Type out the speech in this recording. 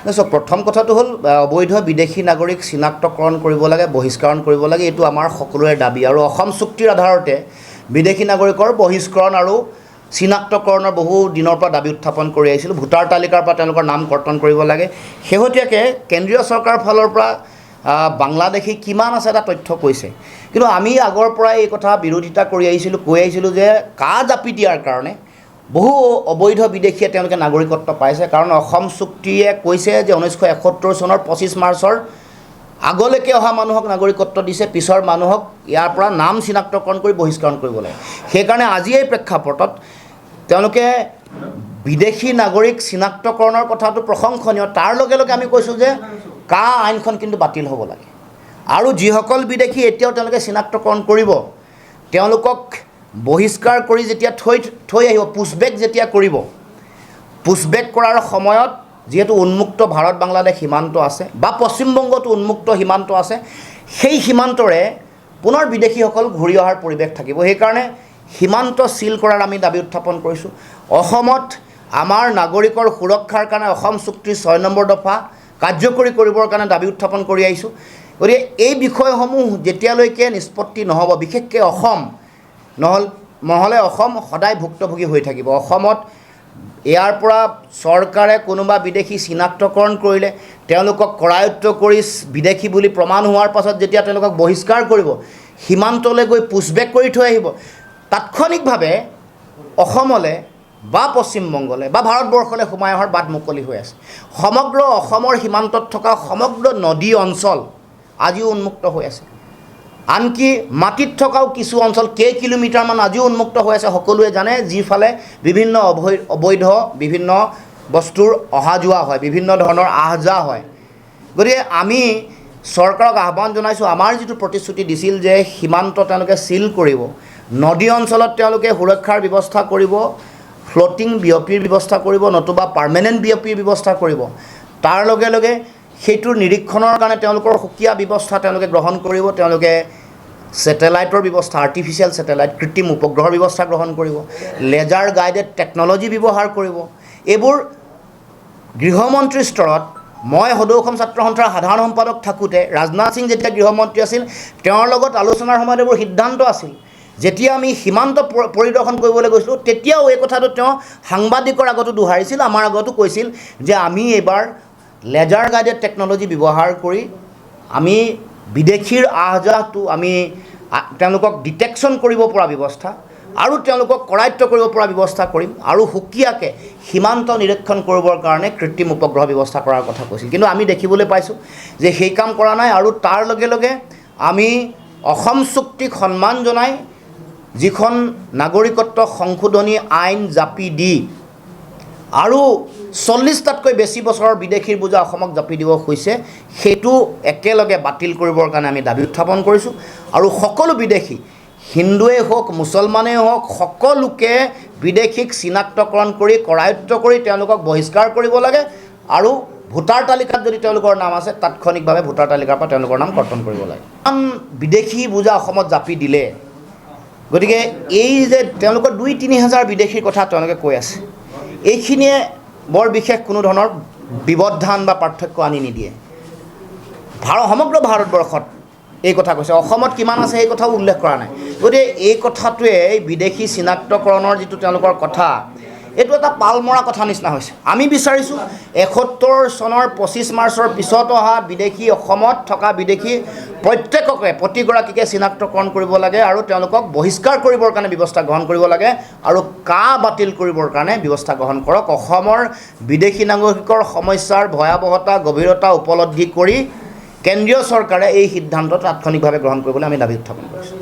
প্ৰথম কথাটো হ'ল অবৈধ বিদেশী নাগৰিক চিনাক্তকৰণ কৰিব লাগে, বহিষ্কৰণ কৰিব লাগে। এইটো আমাৰ সকলোৰে দাবী আৰু অসম চুক্তিৰ আধাৰতে বিদেশী নাগৰিকৰ বহিষ্কৰণ আৰু চিনাক্তকৰণৰ বহু দিনৰ পৰা দাবী উত্থাপন কৰি আহিছিলোঁ। ভোটাৰ তালিকাৰ পৰা তেওঁলোকৰ নাম কৰ্তন কৰিব লাগে। শেহতীয়াকৈ কেন্দ্ৰীয় চৰকাৰৰ ফালৰ পৰা বাংলাদেশী কিমান আছে এটা তথ্য কৈছে, কিন্তু আমি আগৰ পৰাই এই কথা বিৰোধিতা কৰি আহিছিলোঁ, কৈ আহিছিলোঁ যে কা জাপি দিয়াৰ কাৰণে বহু অবৈধ বিদেশীয়ে তেওঁলোকে নাগৰিকত্ব পাইছে। কাৰণ অসম চুক্তিয়ে কৈছে যে 1971 চনৰ 25 মাৰ্চৰ আগলৈকে অহা মানুহক নাগৰিকত্ব দিছে, পিছৰ মানুহক ইয়াৰ পৰা নাম চিনাক্তকৰণ কৰি বহিষ্কৰণ কৰিব লাগে। সেইকাৰণে আজি এই প্ৰেক্ষাপটত তেওঁলোকে বিদেশী নাগৰিক চিনাক্তকৰণৰ কথাটো প্ৰশংসনীয়। তাৰ লগে লগে আমি কৈছোঁ যে কা আইনখন কিন্তু বাতিল হ'ব লাগে আৰু যিসকল বিদেশী এতিয়াও তেওঁলোকে চিনাক্তকৰণ কৰিব তেওঁলোকক বহিষ্কাৰ কৰি যেতিয়া থৈ আহিব, পুছবেক যেতিয়া কৰিব, পুছবেক কৰাৰ সময়ত যিহেতু উন্মুক্ত ভাৰত বাংলাদেশ সীমান্ত আছে বা পশ্চিমবংগতো উন্মুক্ত সীমান্ত আছে, সেই সীমান্তৰে পুনৰ বিদেশীসকল ঘূৰি অহাৰ পৰিৱেশ থাকিব। সেইকাৰণে সীমান্ত চিল কৰাৰ আমি দাবী উত্থাপন কৰিছোঁ। অসমত আমাৰ নাগৰিকৰ সুৰক্ষাৰ কাৰণে অসম চুক্তিৰ 6 নম্বৰ দফা কাৰ্যকৰী কৰিবৰ কাৰণে দাবী উত্থাপন কৰি আহিছোঁ। গতিকে এই বিষয়সমূহ যেতিয়ালৈকে নিষ্পত্তি নহ'ব, বিশেষকৈ অসম নহ'লে অসম সদায় ভুক্তভোগী হৈ থাকিব। অসমত ইয়াৰ পৰা চৰকাৰে কোনোবা বিদেশী চিনাক্তকৰণ কৰিলে তেওঁলোকক কৰায়ত্ব কৰি বিদেশী বুলি প্ৰমাণ হোৱাৰ পাছত যেতিয়া তেওঁলোকক বহিষ্কাৰ কৰিব, সীমান্তলৈ গৈ পুছবেক কৰি থৈ আহিব, তাৎক্ষণিকভাৱে অসমলৈ বা পশ্চিমবংগলৈ বা ভাৰতবৰ্ষলৈ সোমাই অহাৰ বাট মুকলি হৈ আছে। সমগ্ৰ অসমৰ সীমান্তত থকা সমগ্ৰ নদী অঞ্চল আজিও উন্মুক্ত হৈ আছে। আনকি মাটিত থকাও কিছু অঞ্চল কিলোমিটাৰমান আজিও উন্মুক্ত হৈ আছে। সকলোৱে জানে যিফালে বিভিন্ন অবৈধ বিভিন্ন বস্তুৰ অহা যোৱা হয়, বিভিন্ন ধৰণৰ আহ যাহ হয়। গতিকে আমি চৰকাৰক আহ্বান জনাইছোঁ, আমাৰ যিটো প্ৰতিশ্ৰুতি দিছিল যে সীমান্ত তেওঁলোকে চিল কৰিব, নদী অঞ্চলত তেওঁলোকে সুৰক্ষাৰ ব্যৱস্থা কৰিব, ফ্লটিং বিঅপিৰ ব্যৱস্থা কৰিব, নতুবা পাৰ্মানেণ্ট বিঅপিৰ ব্যৱস্থা কৰিব। তাৰ লগে লগে সেইটোৰ নিৰীক্ষণৰ কাৰণে তেওঁলোকৰ সুকীয়া ব্যৱস্থা তেওঁলোকে গ্ৰহণ কৰিব। তেওঁলোকে ছেটেলাইটৰ ব্যৱস্থা, আৰ্টিফিচিয়েল ছেটেলাইট, কৃত্ৰিম উপগ্ৰহৰ ব্যৱস্থা গ্ৰহণ কৰিব, লেজাৰ গাইডেড টেকন'লজি ব্যৱহাৰ কৰিব। এইবোৰ গৃহমন্ত্ৰীৰ স্তৰত মই সদৌ অসম ছাত্ৰ সন্থাৰ সাধাৰণ সম্পাদক থাকোঁতে ৰাজনাথ সিং যেতিয়া গৃহমন্ত্ৰী আছিল, তেওঁৰ লগত আলোচনাৰ সময়ত এইবোৰ সিদ্ধান্ত আছিল। যেতিয়া আমি সীমান্ত পৰিদৰ্শন কৰিবলৈ গৈছিলোঁ, তেতিয়াও এই কথাটো তেওঁ সাংবাদিকৰ আগতো দোহাৰিছিল, আমাৰ আগতো কৈছিল যে আমি এইবাৰ লেজাৰ গাইডেড টেকন'লজি ব্যৱহাৰ কৰি আমি বিদেশীৰ আহযাহটো আমি তেওঁলোকক ডিটেকশ্যন কৰিব পৰা ব্যৱস্থা আৰু তেওঁলোকক কৰায়ত্ব কৰিব পৰা ব্যৱস্থা কৰিম আৰু সুকীয়াকৈ সীমান্ত নিৰীক্ষণ কৰিবৰ কাৰণে কৃত্ৰিম উপগ্ৰহ ব্যৱস্থা কৰাৰ কথা কৈছিল। কিন্তু আমি দেখিবলৈ পাইছোঁ যে সেই কাম কৰা নাই। আৰু তাৰ লগে লগে আমি অসম চুক্তিক সন্মান জনাই যিখন নাগৰিকত্ব সংশোধনী আইন জাপি দি আৰু 40টাতকৈ বেছি বছৰৰ বিদেশীৰ বোজা অসমক জাপি দিব হৈছে, সেইটো একেলগে বাতিল কৰিবৰ কাৰণে আমি দাবী উত্থাপন কৰিছোঁ। আৰু সকলো বিদেশী, হিন্দুৱেই হওক মুছলমানেই হওক, সকলোকে বিদেশীক চিনাক্তকৰণ কৰি কৰায়ত্ব কৰি তেওঁলোকক বহিষ্কাৰ কৰিব লাগে আৰু ভোটাৰ তালিকাত যদি তেওঁলোকৰ নাম আছে তাৎক্ষণিকভাৱে ভোটাৰ তালিকাৰ পৰা তেওঁলোকৰ নাম কৰ্তন কৰিব লাগে। বিদেশী বোজা অসমত জাপি দিলে, গতিকে এই যে তেওঁলোকৰ 2-3 হাজাৰ বিদেশীৰ কথা তেওঁলোকে কৈ আছে, এইখিনিয়ে বৰ বিশেষ কোনো ধৰণৰ ব্যৱধান বা পাৰ্থক্য আনি নিদিয়ে। সমগ্ৰ ভাৰতবৰ্ষত এই কথা কৈছে, অসমত কিমান আছে সেই কথাও উল্লেখ কৰা নাই। গতিকে এই কথাটোৱে বিদেশী চিনাক্তকৰণৰ যিটো তেওঁলোকৰ কথা, এইটো এটা পাল মৰা কথা নিচিনা হৈছে। আমি বিচাৰিছোঁ 71 চনৰ 25 মাৰ্চৰ পিছত অহা বিদেশী, অসমত থকা বিদেশী প্ৰত্যেককে, প্ৰতিগৰাকীকে চিনাক্তকৰণ কৰিব লাগে আৰু তেওঁলোকক বহিষ্কাৰ কৰিবৰ কাৰণে ব্যৱস্থা গ্ৰহণ কৰিব লাগে আৰু কা বাতিল কৰিবৰ কাৰণে ব্যৱস্থা গ্ৰহণ কৰক। অসমৰ বিদেশী নাগৰিকৰ সমস্যাৰ ভয়াৱহতা, গভীৰতা উপলব্ধি কৰি কেন্দ্ৰীয় চৰকাৰে এই সিদ্ধান্ত তাৎক্ষণিকভাৱে গ্ৰহণ কৰিবলৈ আমি দাবী উত্থাপন কৰিছোঁ।